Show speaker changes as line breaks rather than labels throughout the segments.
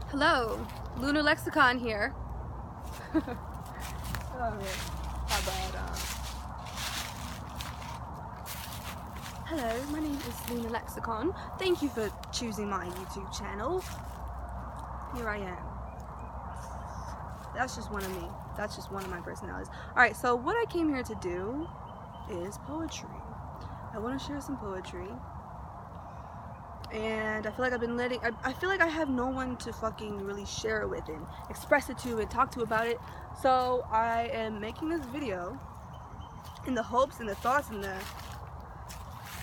Hello, Lunar Lexxicon here. Oh man, how about Hello, my name is Lunar Lexxicon. Thank you for choosing my YouTube channel. Here I am. That's just one of me. That's just one of my personalities. Alright, so what I came here to do is poetry. I want to share some poetry. And I feel like I've been I feel like I have no one to fucking really share it with and express it to and talk to about it. So I am making this video in the hopes and the thoughts and the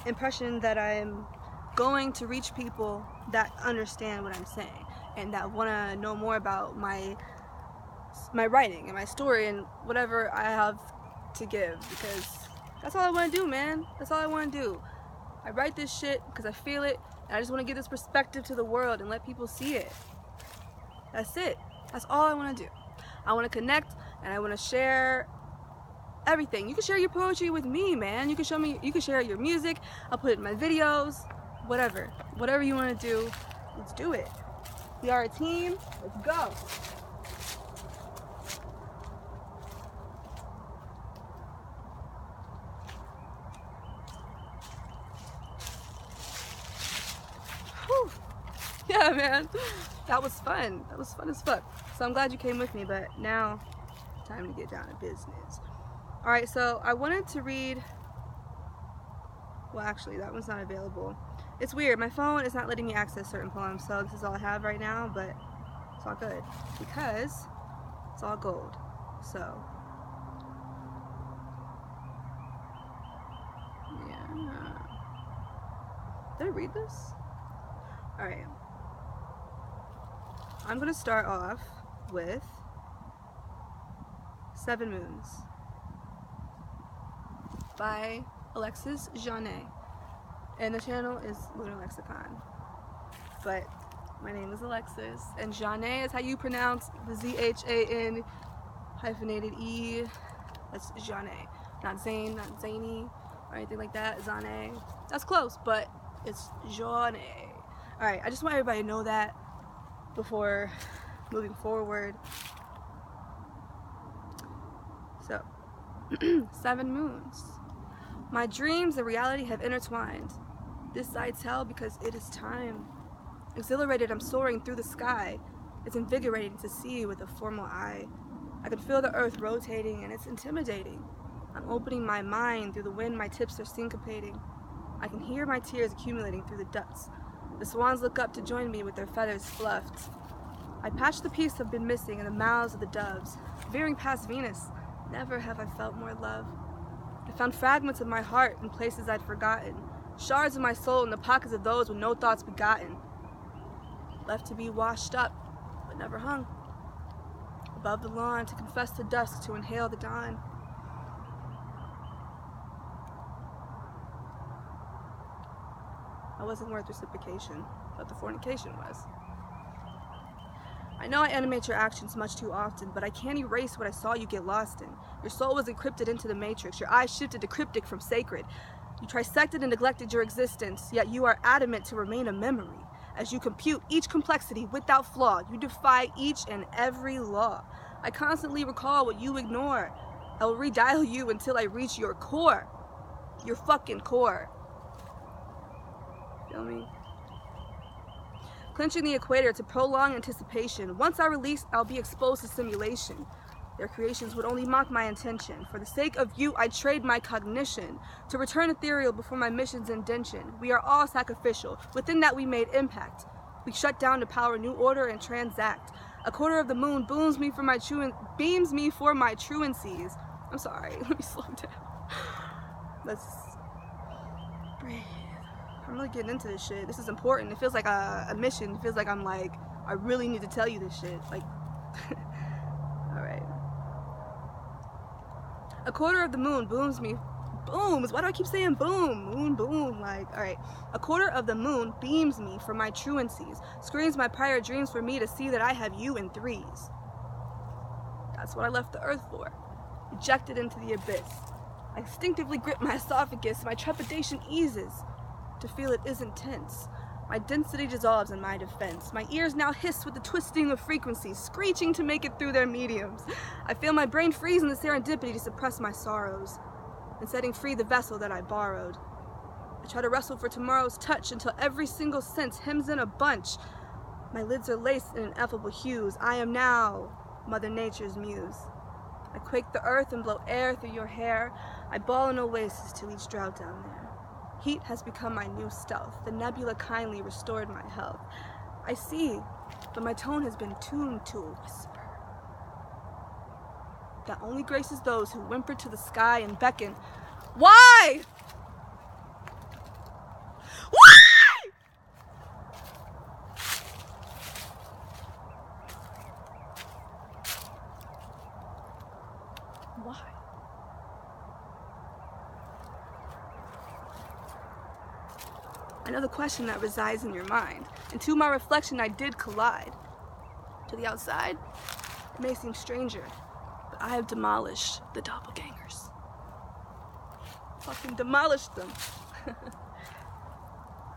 impression that I'm going to reach people that understand what I'm saying and that want to know more about my writing and my story and whatever I have to give, because that's all I want to do, man. That's all I want to do. I write this shit because I feel it, and I just want to give this perspective to the world and let people see it. That's it. That's all I want to do. I want to connect and I want to share everything. You can share your poetry with me, man. You can show me, you can share your music. I'll put it in my videos, whatever. Whatever you want to do, let's do it. We are a team. Let's go. Whew. Yeah, man. That was fun. That was fun as fuck. So I'm glad you came with me, but now time to get down to business. Alright, so I wanted to read, well actually that one's not available. It's weird, my phone is not letting me access certain poems, so this is all I have right now, but it's all good because it's all gold. So yeah. Did I read this? Alright. I'm gonna start off with 7 Moons by Alexis Jeannet, and the channel is Lunar Lexxicon, but my name is Alexis, and Jeannet is how you pronounce the Z-H-A-N hyphenated E. That's Jeannet, not Zane, not Zany or anything like that. Zane, that's close, but it's Jeannet. Alright, I just want everybody to know that before moving forward. So 7 Moons. My dreams and reality have intertwined. This I tell because it is time. Exhilarated, I'm soaring through the sky. It's invigorating to see with a formal eye. I can feel the earth rotating and it's intimidating. I'm opening my mind through the wind, my tips are syncopating. I can hear my tears accumulating through the ducts. The swans look up to join me with their feathers fluffed. I patch the piece I've been missing in the mouths of the doves. Veering past Venus, never have I felt more love. I found fragments of my heart in places I'd forgotten, shards of my soul in the pockets of those with no thoughts begotten. Left to be washed up, but never hung. Above the lawn to confess the dusk, to inhale the dawn. I wasn't worth reciprocation, but the fornication was. I know I animate your actions much too often, but I can't erase what I saw you get lost in. Your soul was encrypted into the matrix, your eyes shifted to cryptic from sacred. You trisected and neglected your existence, yet you are adamant to remain a memory. As you compute each complexity without flaw, you defy each and every law. I constantly recall what you ignore. I will redial you until I reach your core. Your fucking core. Feel me? Clinching the equator to prolong anticipation. Once I release, I'll be exposed to simulation. Their creations would only mock my intention. For the sake of you, I trade my cognition. To return ethereal before my mission's indention. We are all sacrificial. Within that we made impact. We shut down to power new order and transact. A quarter of the moon beams me for my truancies. I'm sorry, let me slow down. Let's breathe. I'm really getting into this shit. This is important. It feels like a mission. It feels like I'm like, I really need to tell you this shit. Like, alright. A quarter of the moon booms me. Booms? Why do I keep saying boom? Moon, boom. Like, alright. A quarter of the moon beams me for my truancies. Screens my prior dreams for me to see that I have you in threes. That's what I left the earth for. Ejected into the abyss. I instinctively grip my esophagus. My trepidation eases. To feel it isn't tense. My density dissolves in my defense. My ears now hiss with the twisting of frequencies, screeching to make it through their mediums. I feel my brain freeze in the serendipity to suppress my sorrows, and setting free the vessel that I borrowed. I try to wrestle for tomorrow's touch until every single sense hems in a bunch. My lids are laced in ineffable hues. I am now Mother Nature's muse. I quake the earth and blow air through your hair. I bawl an oasis to each drought down there. Heat has become my new stealth. The nebula kindly restored my health. I see, but my tone has been tuned to a whisper that only graces those who whimper to the sky and beckon. Why? Why? Why? I know the question that resides in your mind, and to my reflection I did collide. To the outside, it may seem stranger, but I have demolished the doppelgangers. Fucking demolished them.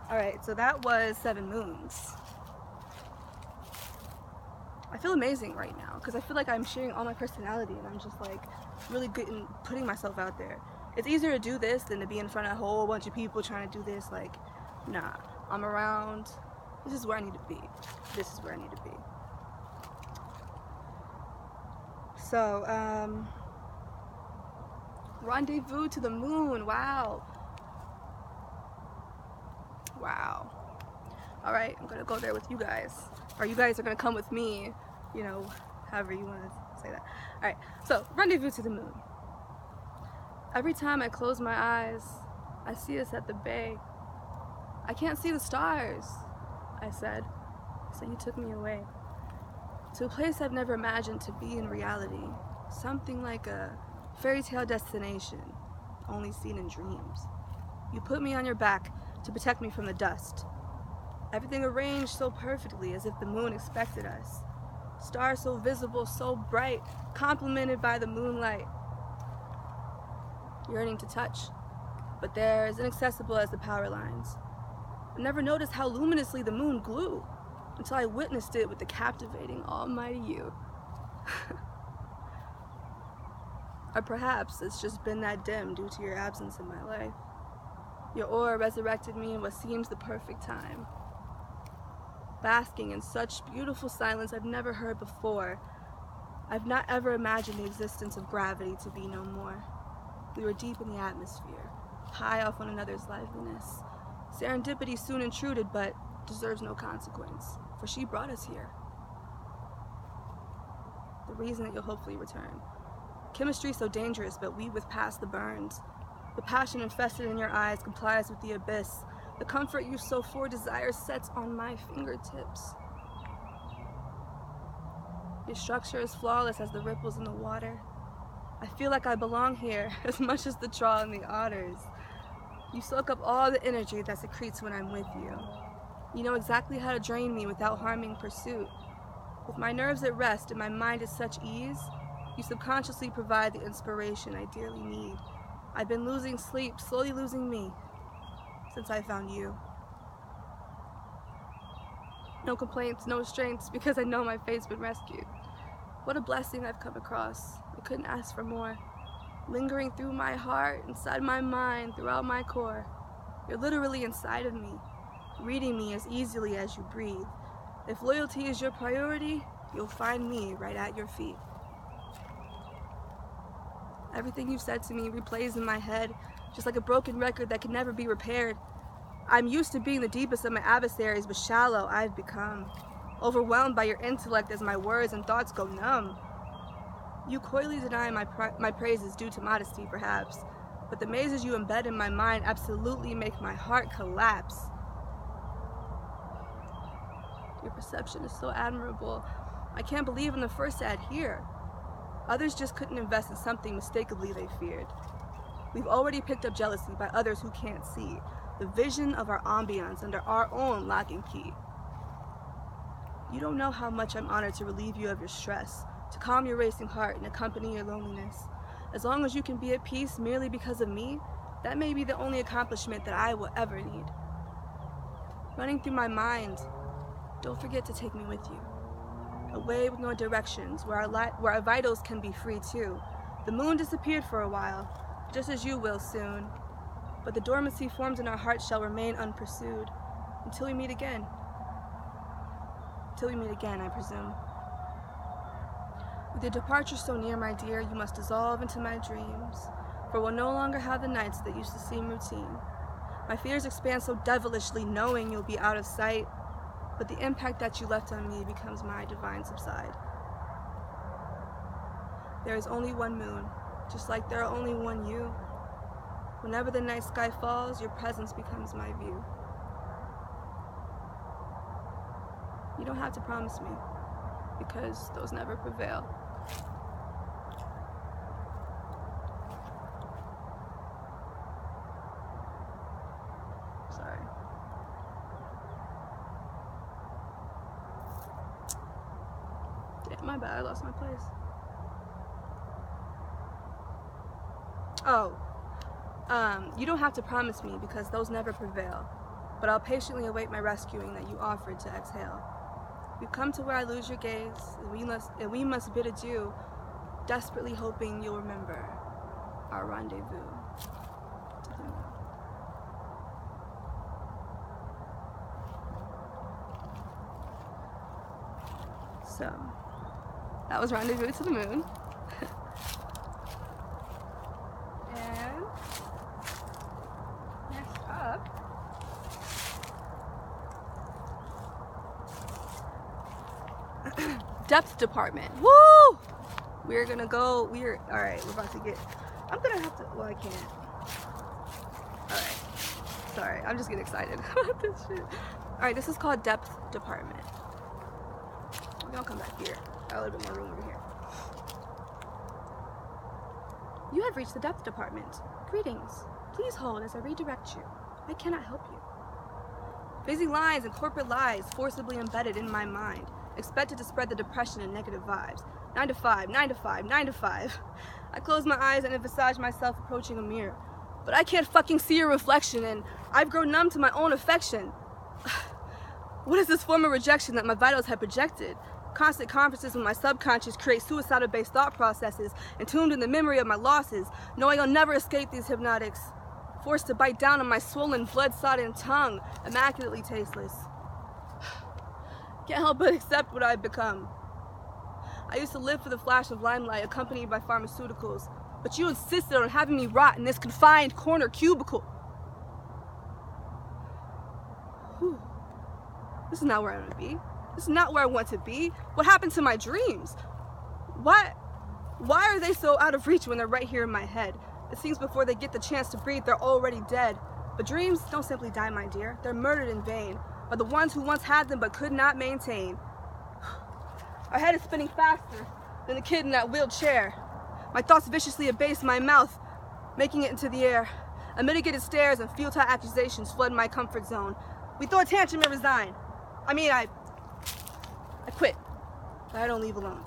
Alright, so that was 7 Moons. I feel amazing right now, because I feel like I'm sharing all my personality, and I'm just like really good in putting myself out there. It's easier to do this than to be in front of a whole bunch of people trying to do this. Like, nah, I'm around. This is where I need to be. This is where I need to be. So, rendezvous to the moon. Wow. Wow. Alright, I'm gonna go there with you guys. Or you guys are gonna come with me. You know, however you want to say that. Alright, so, rendezvous to the moon. Every time I close my eyes, I see us at the bay. I can't see the stars, I said, so you took me away. To a place I've never imagined to be in reality. Something like a fairy tale destination, only seen in dreams. You put me on your back to protect me from the dust. Everything arranged so perfectly as if the moon expected us. Stars so visible, so bright, complemented by the moonlight. Yearning to touch, but they're as inaccessible as the power lines. I never noticed how luminously the moon glowed until I witnessed it with the captivating almighty you. Or perhaps it's just been that dim due to your absence in my life. Your aura resurrected me in what seems the perfect time. Basking in such beautiful silence I've never heard before. I've not ever imagined the existence of gravity to be no more. We were deep in the atmosphere, high off one another's liveliness. Serendipity soon intruded, but deserves no consequence, for she brought us here. The reason that you'll hopefully return. Chemistry so dangerous, but we with past the burns. The passion infested in your eyes complies with the abyss. The comfort you so for desire sets on my fingertips. Your structure is flawless as the ripples in the water. I feel like I belong here as much as the trawl and the otters. You soak up all the energy that secretes when I'm with you. You know exactly how to drain me without harming pursuit. With my nerves at rest and my mind at such ease, you subconsciously provide the inspiration I dearly need. I've been losing sleep, slowly losing me, since I found you. No complaints, no restraints, because I know my fate's been rescued. What a blessing I've come across. I couldn't ask for more. Lingering through my heart, inside my mind, throughout my core. You're literally inside of me, reading me as easily as you breathe. If loyalty is your priority, you'll find me right at your feet. Everything you've said to me replays in my head, just like a broken record that can never be repaired. I'm used to being the deepest of my adversaries, but shallow I've become. Overwhelmed by your intellect as my words and thoughts go numb. You coyly deny my praises due to modesty, perhaps, but the mazes you embed in my mind absolutely make my heart collapse. Your perception is so admirable. I can't believe I'm the first to adhere. Others just couldn't invest in something mistakenly they feared. We've already picked up jealousy by others who can't see the vision of our ambience under our own lock and key. You don't know how much I'm honored to relieve you of your stress, to calm your racing heart and accompany your loneliness. As long as you can be at peace merely because of me, that may be the only accomplishment that I will ever need. running through my mind. Don't forget to take me with you. Away with no directions, where our vitals can be free too. The moon disappeared for a while, just as you will soon. But the dormancy formed in our hearts shall remain unpursued until we meet again. Till we meet again, I presume. With your departure so near, my dear, you must dissolve into my dreams, for we'll no longer have the nights that used to seem routine. My fears expand so devilishly, knowing you'll be out of sight, but the impact that you left on me becomes my divine subside. There is only one moon, just like there are only one you. Whenever the night sky falls, your presence becomes my view. You don't have to promise me, because those never prevail. Sorry. Damn, my bad, I lost my place. Oh, you don't have to promise me because those never prevail, but I'll patiently await my rescuing that you offered to exhale. We've come to where I lose your gaze, and we must bid adieu, desperately hoping you'll remember our rendezvous. So, that was Rendezvous to the Moon. And next up, depth department. Woo! We're gonna go, alright, we're about to get, I'm gonna have to, well, I can't. Alright, sorry, I'm just getting excited about this shit. Alright, this is called depth department. I'll come back here. Got a little bit more room over here. You have reached the depth department. Greetings. Please hold as I redirect you. I cannot help you. Busy lines and corporate lies forcibly embedded in my mind, expected to spread the depression and negative vibes. 9 to 5, 9 to 5, 9 to 5. I close my eyes and emphasize myself approaching a mirror. But I can't fucking see your reflection, and I've grown numb to my own affection. What is this form of rejection that my vitals have projected? Constant conferences with my subconscious create suicidal-based thought processes, entombed in the memory of my losses, knowing I'll never escape these hypnotics. Forced to bite down on my swollen, blood-sodden tongue, immaculately tasteless. Can't help but accept what I've become. I used to live for the flash of limelight accompanied by pharmaceuticals, but you insisted on having me rot in this confined corner cubicle. Whew. This is not where I want to be. This is not where I want to be. What happened to my dreams? Why are they so out of reach when they're right here in my head? It seems before they get the chance to breathe, they're already dead. But dreams don't simply die, my dear. They're murdered in vain by the ones who once had them but could not maintain. Our head is spinning faster than the kid in that wheelchair. My thoughts viciously abase my mouth, making it into the air. Unmitigated stares and futile accusations flood my comfort zone. We throw a tantrum and resign. I quit, but I don't leave alone.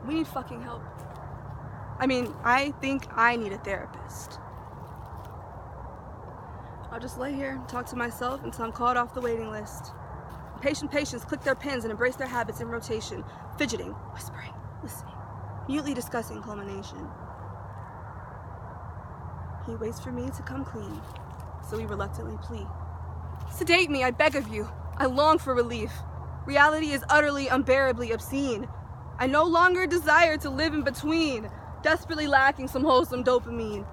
We need fucking help. I think I need a therapist. I'll just lay here and talk to myself until I'm called off the waiting list. Patient patients click their pens and embrace their habits in rotation, fidgeting, whispering, listening, mutely discussing culmination. He waits for me to come clean, so we reluctantly plea. Sedate me, I beg of you. I long for relief. Reality is utterly, unbearably obscene. I no longer desire to live in between, desperately lacking some wholesome dopamine.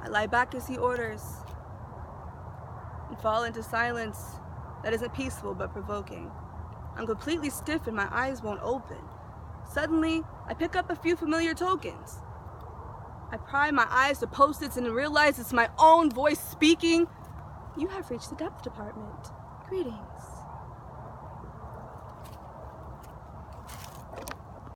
I lie back as he orders and fall into silence that isn't peaceful but provoking. I'm completely stiff and my eyes won't open. Suddenly, I pick up a few familiar tokens. I pry my eyes to post-its and realize it's my own voice speaking. You have reached the depth department. Greetings.